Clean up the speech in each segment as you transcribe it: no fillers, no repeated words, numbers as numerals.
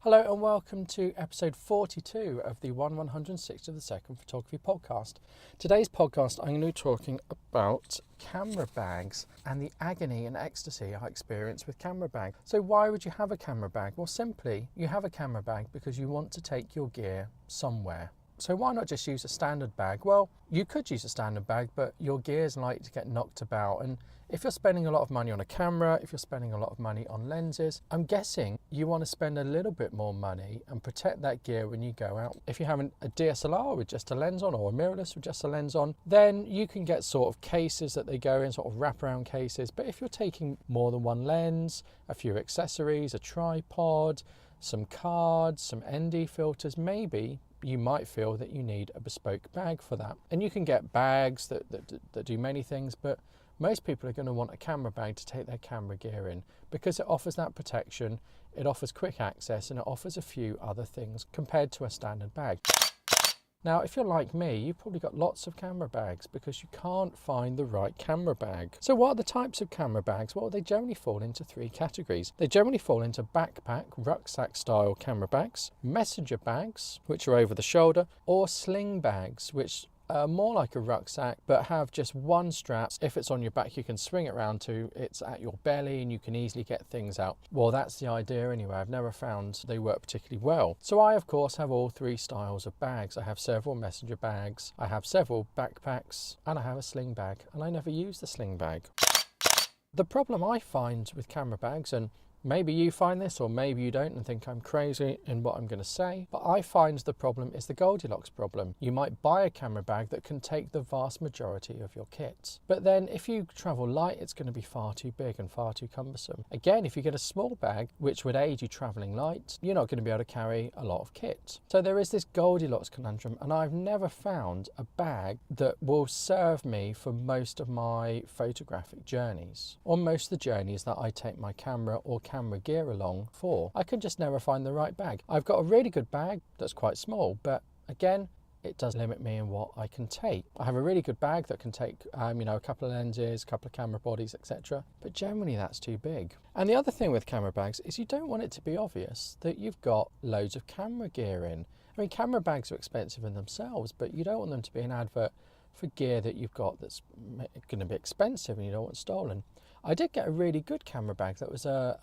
Hello and welcome to episode 42 of the 1/160 Photography Podcast. Today's podcast I'm going to be talking about camera bags and the agony and ecstasy I experience with camera bags. So why would you have a camera bag? Well, simply you have a camera bag because you want to take your gear somewhere. So why not just use a standard bag? Well, you could use a standard bag, but your gear's like to get knocked about, and if you're spending a lot of money on a camera, if you're spending a lot of money on lenses, I'm guessing you want to spend a little bit more money and protect that gear when you go out. If you have a DSLR with just a lens on, or a mirrorless with just a lens on, then you can get sort of cases that they go in, sort of wraparound cases. But if you're taking more than one lens, a few accessories, a tripod, some cards, some ND filters, maybe you might feel that you need a bespoke bag for that. And you can get bags that do many things, but most people are going to want a camera bag to take their camera gear in because it offers that protection, it offers quick access, and it offers a few other things compared to a standard bag. Now, if you're like me, you've probably got lots of camera bags because you can't find the right camera bag. So what are the types of camera bags? Well, they generally fall into three categories. They generally fall into backpack, rucksack style camera bags, messenger bags, which are over the shoulder, or sling bags, which are more like a rucksack but have just one strap. If it's on your back, you can swing it around to, it's at your belly and you can easily get things out. Well, that's the idea anyway. I've never found they work particularly well. So I, of course, have all three styles of bags. I have several messenger bags, I have several backpacks, and I have a sling bag, and I never use the sling bag. The problem I find with camera bags, and maybe you find this or maybe you don't and think I'm crazy in what I'm going to say, but I find the problem is the Goldilocks problem. You might buy a camera bag that can take the vast majority of your kit, but then if you travel light, it's going to be far too big and far too cumbersome. Again, if you get a small bag which would aid you traveling light, you're not going to be able to carry a lot of kit. So there is this Goldilocks conundrum, and I've never found a bag that will serve me for most of my photographic journeys, or most of the journeys that I take my camera or camera gear along for. I can just never find the right bag. I've got a really good bag that's quite small, but again, it does limit me in what I can take. I have a really good bag that can take a couple of lenses, a couple of camera bodies, etc. But generally that's too big. And the other thing with camera bags is you don't want it to be obvious that you've got loads of camera gear in. I mean, camera bags are expensive in themselves, but you don't want them to be an advert for gear that you've got that's going to be expensive and you don't want stolen. I did get a really good camera bag that was a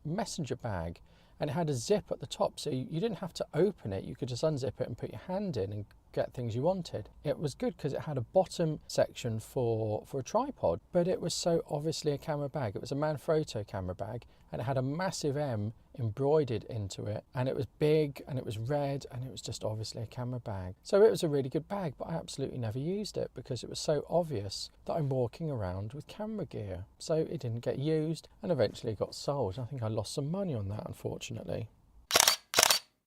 messenger bag, and it had a zip at the top, so you didn't have to open it. You could just unzip it and put your hand in and get things you wanted. It was good because it had a bottom section for a tripod, but it was so obviously a camera bag. It was a Manfrotto camera bag, and it had a massive M embroidered into it, and it was big and it was red, and it was just obviously a camera bag. So it was a really good bag, but I absolutely never used it because it was so obvious that I'm walking around with camera gear. So it didn't get used and eventually got sold. I think I lost some money on that, unfortunately.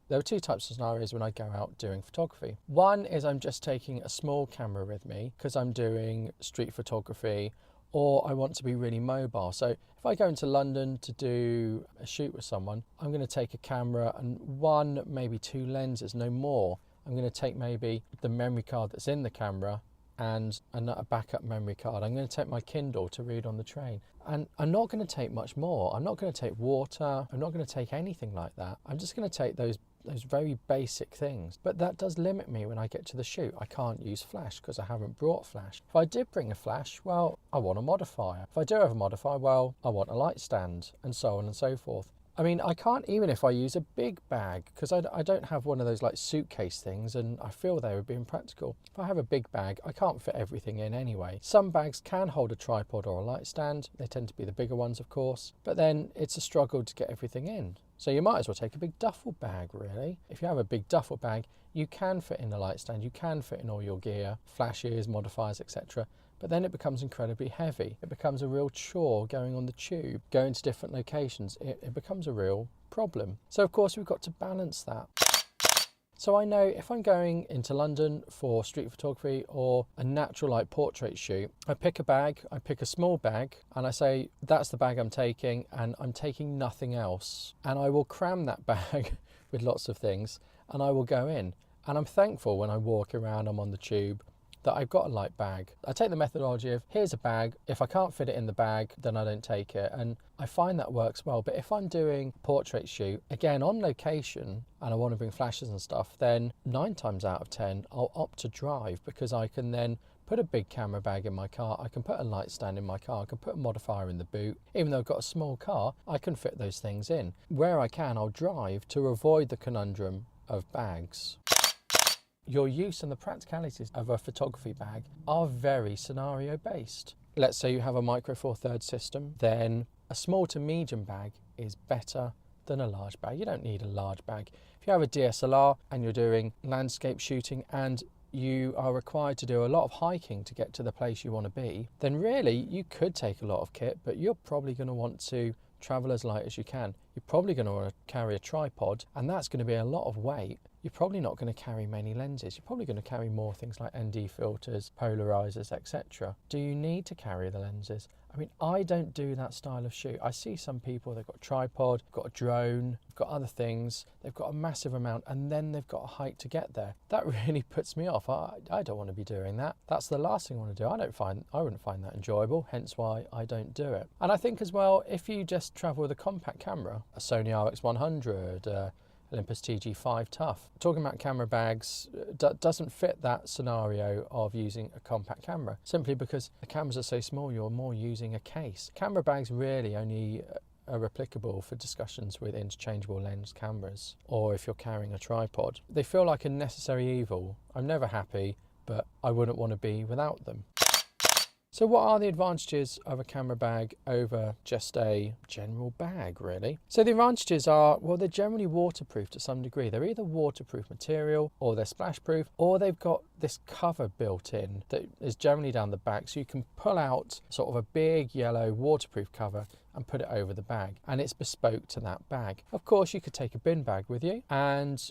There are two types of scenarios when I go out doing photography. One is I'm just taking a small camera with me because I'm doing street photography, or I want to be really mobile. So if I go into London to do a shoot with someone, I'm going to take a camera and one, maybe two lenses, no more. I'm going to take maybe the memory card that's in the camera and a backup memory card. I'm going to take my Kindle to read on the train. And I'm not going to take much more. I'm not going to take water. I'm not going to take anything like that. I'm just going to take those very basic things. But that does limit me when I get to the shoot. I can't use flash because I haven't brought flash. If I did bring a flash, well, I want a modifier. If I do have a modifier, well, I want a light stand, and so on and so forth. I mean, I can't even if I use a big bag, because I don't have one of those like suitcase things, and I feel they would be impractical. If I have a big bag, I can't fit everything in anyway. Some bags can hold a tripod or a light stand. They tend to be the bigger ones, of course, but then it's a struggle to get everything in. So you might as well take a big duffel bag, really. If you have a big duffel bag, you can fit in the light stand, you can fit in all your gear, flashes, modifiers, etc. But then it becomes incredibly heavy. It becomes a real chore going on the tube, going to different locations. It becomes a real problem. So of course we've got to balance that. So I know if I'm going into London for street photography or a natural light portrait shoot, I pick a bag, I pick a small bag, and I say, that's the bag I'm taking, and I'm taking nothing else. And I will cram that bag with lots of things, and I will go in. And I'm thankful when I walk around, I'm on the tube, that I've got a light bag. I take the methodology of, here's a bag, if I can't fit it in the bag, then I don't take it, and I find that works well. But if I'm doing a portrait shoot, again, on location, and I want to bring flashes and stuff, then 9 times out of 10, I'll opt to drive, because I can then put a big camera bag in my car, I can put a light stand in my car, I can put a modifier in the boot. Even though I've got a small car, I can fit those things in. Where I can, I'll drive to avoid the conundrum of bags. Your use and the practicalities of a photography bag are very scenario based. Let's say you have a Micro Four Thirds system, then a small to medium bag is better than a large bag. You don't need a large bag. If you have a DSLR and you're doing landscape shooting and you are required to do a lot of hiking to get to the place you want to be, then really you could take a lot of kit, but you're probably going to want to travel as light as you can. You're probably going to want to carry a tripod, and that's going to be a lot of weight. You're probably not going to carry many lenses. You're probably going to carry more things like ND filters, polarizers, etc. Do you need to carry the lenses? I mean, I don't do that style of shoot. I see some people, they've got a tripod, got a drone, got other things, they've got a massive amount, and then they've got a hike to get there. That really puts me off. I don't want to be doing that. That's the last thing I want to do. I wouldn't find that enjoyable, hence why I don't do it. And I think as well, if you just travel with a compact camera, a Sony RX100, Olympus TG5 Tough. Talking about camera bags doesn't fit that scenario of using a compact camera, simply because the cameras are so small, you're more using a case. Camera bags really only are applicable for discussions with interchangeable lens cameras, or if you're carrying a tripod. They feel like a necessary evil. I'm never happy, but I wouldn't want to be without them. So what are the advantages of a camera bag over just a general bag, really? So the advantages are, well, they're generally waterproof to some degree. They're either waterproof material, or they're splash proof, or they've got this cover built in that is generally down the back, so you can pull out sort of a big yellow waterproof cover and put it over the bag, and it's bespoke to that bag. Of course, you could take a bin bag with you, and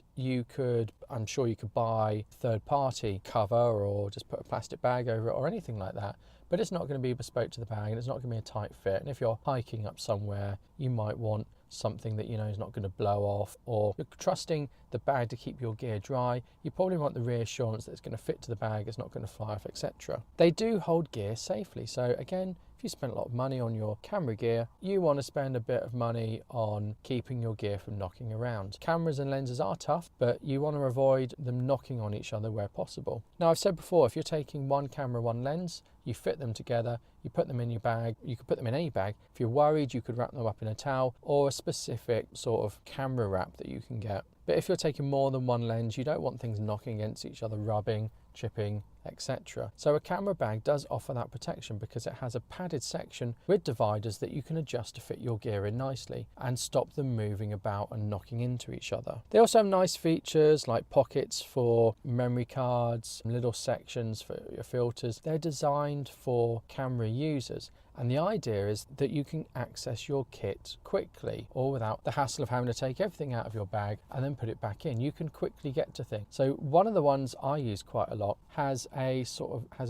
I'm sure you could buy third-party cover or just put a plastic bag over it or anything like that, but it's not going to be bespoke to the bag, and it's not going to be a tight fit. And if you're hiking up somewhere, you might want something that you know is not going to blow off, or you're trusting the bag to keep your gear dry. You probably want the reassurance that it's going to fit to the bag, it's not going to fly off, etc. They do hold gear safely, so again, if you spend a lot of money on your camera gear, you want to spend a bit of money on keeping your gear from knocking around. Cameras and lenses are tough, but you want to avoid them knocking on each other where possible. Now, I've said before, if you're taking one camera, one lens, you fit them together, you put them in your bag, you could put them in any bag. If you're worried, you could wrap them up in a towel or a specific sort of camera wrap that you can get. But if you're taking more than one lens, you don't want things knocking against each other, rubbing, chipping, etc. So a camera bag does offer that protection because it has a padded section with dividers that you can adjust to fit your gear in nicely and stop them moving about and knocking into each other. They also have nice features like pockets for memory cards, little sections for your filters. They're designed for camera users. And the idea is that you can access your kit quickly or without the hassle of having to take everything out of your bag and then put it back in. You can quickly get to things. So one of the ones I use quite a lot has a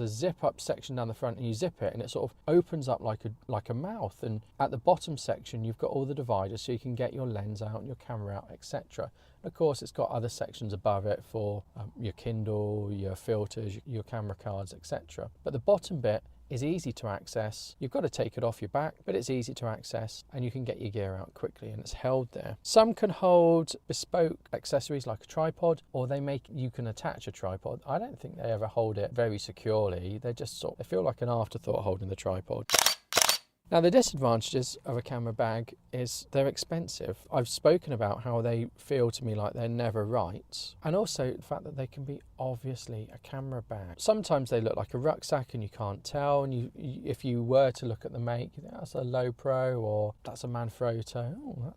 zip up section down the front, and you zip it and it sort of opens up like a mouth. And at the bottom section, you've got all the dividers so you can get your lens out and your camera out, etc. Of course, it's got other sections above it for your Kindle, your filters, your camera cards, etc. But the bottom bit is easy to access. You've got to take it off your back, but it's easy to access and you can get your gear out quickly and it's held there. Some can hold bespoke accessories like a tripod, or you can attach a tripod. I don't think they ever hold it very securely. They feel like an afterthought holding the tripod. Now, the disadvantages of a camera bag is they're expensive. I've spoken about how they feel to me like they're never right, and also the fact that they can be obviously a camera bag. Sometimes they look like a rucksack and you can't tell, and if you were to look at the make, you think that's a Low Pro or that's a Manfrotto. Oh,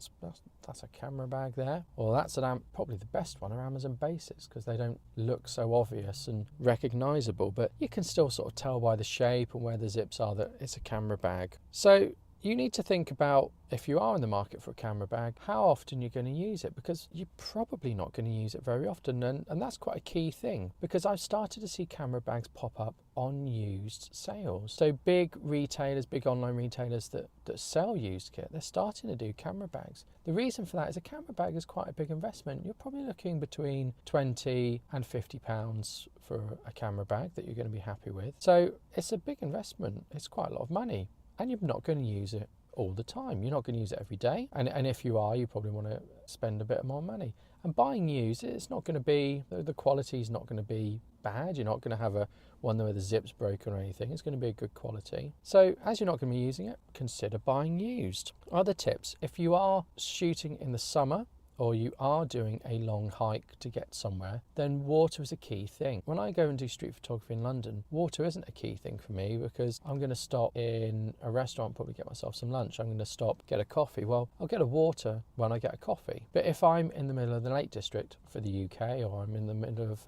that's a camera bag there. Or that's probably the best one are Amazon Basics, because they don't look so obvious and recognizable, but you can still sort of tell by the shape and where the zips are that it's a camera bag. So you need to think about, if you are in the market for a camera bag, how often you're going to use it, because you're probably not going to use it very often. And that's quite a key thing, because I've started to see camera bags pop up on used sales. So big retailers, big online retailers that sell used kit, they're starting to do camera bags. The reason for that is a camera bag is quite a big investment. You're probably looking between £20 and £50 for a camera bag that you're going to be happy with. So it's a big investment. It's quite a lot of money, and you're not going to use it all the time. You're not going to use it every day. And if you are, you probably want to spend a bit more money. And buying used, it's not going to be, the quality is not going to be bad. You're not going to have one where the zip's broken or anything. It's going to be a good quality. So as you're not going to be using it, consider buying used. Other tips, if you are shooting in the summer, or you are doing a long hike to get somewhere, then water is a key thing. When I go and do street photography in London, water isn't a key thing for me, because I'm going to stop in a restaurant, probably get myself some lunch. I'm going to stop, get a coffee. Well, I'll get a water when I get a coffee. But if I'm in the middle of the Lake District for the UK, or I'm in the middle of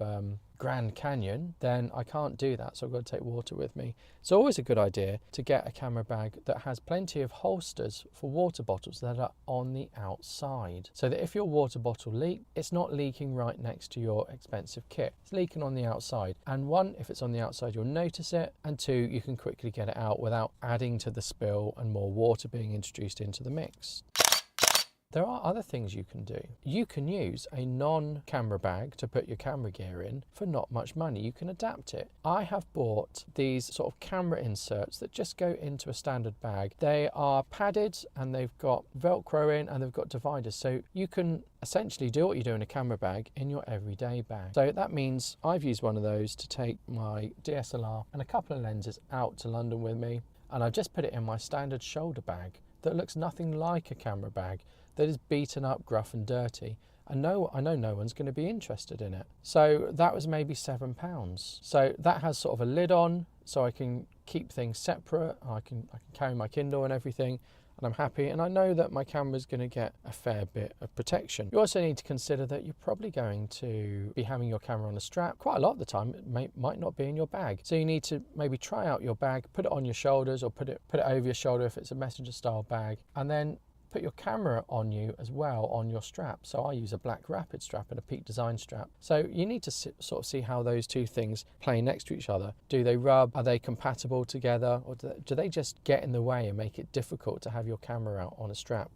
Grand Canyon, then I can't do that, so I've got to take water with me. It's always a good idea to get a camera bag that has plenty of holsters for water bottles that are on the outside, so that if your water bottle leaks, it's not leaking right next to your expensive kit. It's leaking on the outside, and one, if it's on the outside, you'll notice it, and two, you can quickly get it out without adding to the spill and more water being introduced into the mix. There are other things you can do. You can use a non-camera bag to put your camera gear in for not much money. You can adapt it. I have bought these sort of camera inserts that just go into a standard bag. They are padded and they've got Velcro in and they've got dividers. So you can essentially do what you do in a camera bag in your everyday bag. So that means I've used one of those to take my DSLR and a couple of lenses out to London with me. And I've just put it in my standard shoulder bag that looks nothing like a camera bag, that is beaten up, gruff and dirty. And I know no one's going to be interested in it. So that was maybe £7. So that has sort of a lid on, so I can keep things separate. I can carry my Kindle and everything, and I'm happy. And I know that my camera's going to get a fair bit of protection. You also need to consider that you're probably going to be having your camera on a strap. Quite a lot of the time, it might not be in your bag. So you need to maybe try out your bag, put it on your shoulders, or put it over your shoulder if it's a messenger style bag, and then put your camera on you as well on your strap. So I use a black Rapid strap and a Peak Design strap. So you need to sort of see how those two things play next to each other. Do they rub? Are they compatible together? Or do they just get in the way and make it difficult to have your camera out on a strap?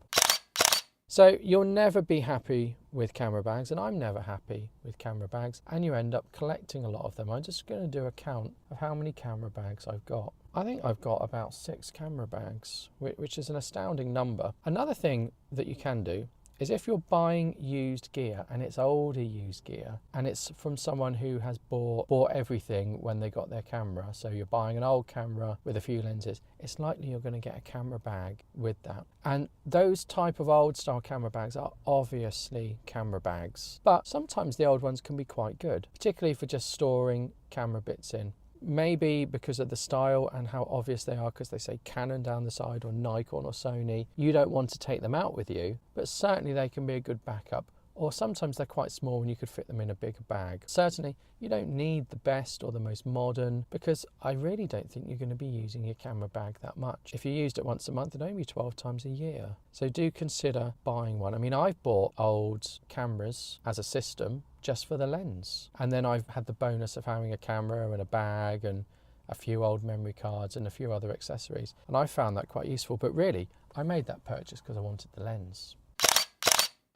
So you'll never be happy with camera bags, and I'm never happy with camera bags, and you end up collecting a lot of them. I'm just going to do a count of how many camera bags I've got. I think I've got about 6 camera bags, which is an astounding number. Another thing that you can do is, if you're buying used gear and it's older used gear and it's from someone who has bought everything when they got their camera, so you're buying an old camera with a few lenses, it's likely you're going to get a camera bag with that. And those type of old style camera bags are obviously camera bags, but sometimes the old ones can be quite good, particularly for just storing camera bits in. Maybe because of the style and how obvious they are, because they say Canon down the side or Nikon or Sony, you don't want to take them out with you, but certainly they can be a good backup. Or sometimes they're quite small and you could fit them in a bigger bag. Certainly you don't need the best or the most modern, because I really don't think you're going to be using your camera bag that much. If you used it once a month, it'd only be 12 times a year. So do consider buying one. I mean, I've bought old cameras as a system just for the lens. And then I've had the bonus of having a camera and a bag and a few old memory cards and a few other accessories. And I found that quite useful, but really I made that purchase because I wanted the lens.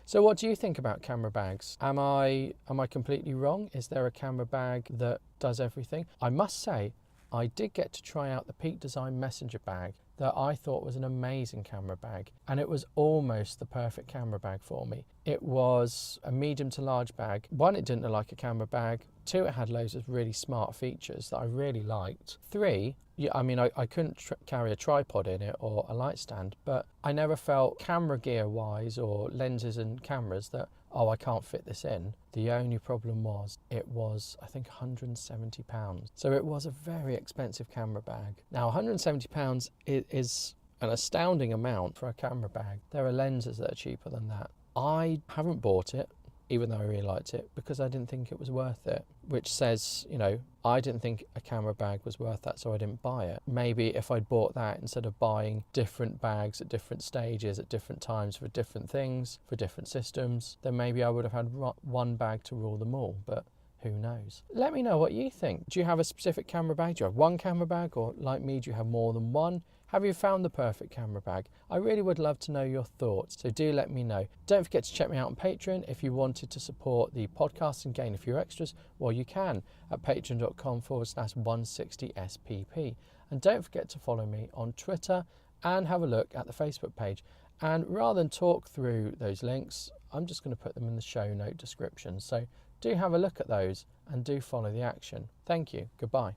So what do you think about camera bags? Am I completely wrong? Is there a camera bag that does everything? I must say, I did get to try out the Peak Design Messenger bag that I thought was an amazing camera bag, and it was almost the perfect camera bag for me. It was a medium to large bag. One, it didn't look like a camera bag. Two, it had loads of really smart features that I really liked. Three, I couldn't carry a tripod in it or a light stand, but I never felt camera gear wise or lenses and cameras that, oh, I can't fit this in. The only problem was it was, I think, £170. So it was a very expensive camera bag. Now, £170 is an astounding amount for a camera bag. There are lenses that are cheaper than that. I haven't bought it. even though I really liked it, because I didn't think it was worth it, which says, you know, I didn't think a camera bag was worth that, so I didn't buy it. Maybe if I'd bought that instead of buying different bags at different stages, at different times for different things, for different systems, then maybe I would have had one bag to rule them all, but who knows? Let me know what you think. Do you have a specific camera bag? Do you have one camera bag, or like me, do you have more than one? Have you found the perfect camera bag? I really would love to know your thoughts, so do let me know. Don't forget to check me out on Patreon if you wanted to support the podcast and gain a few extras. Well, you can at patreon.com/160SPP. And don't forget to follow me on Twitter and have a look at the Facebook page. And rather than talk through those links, I'm just going to put them in the show note description. So do have a look at those and do follow the action. Thank you. Goodbye.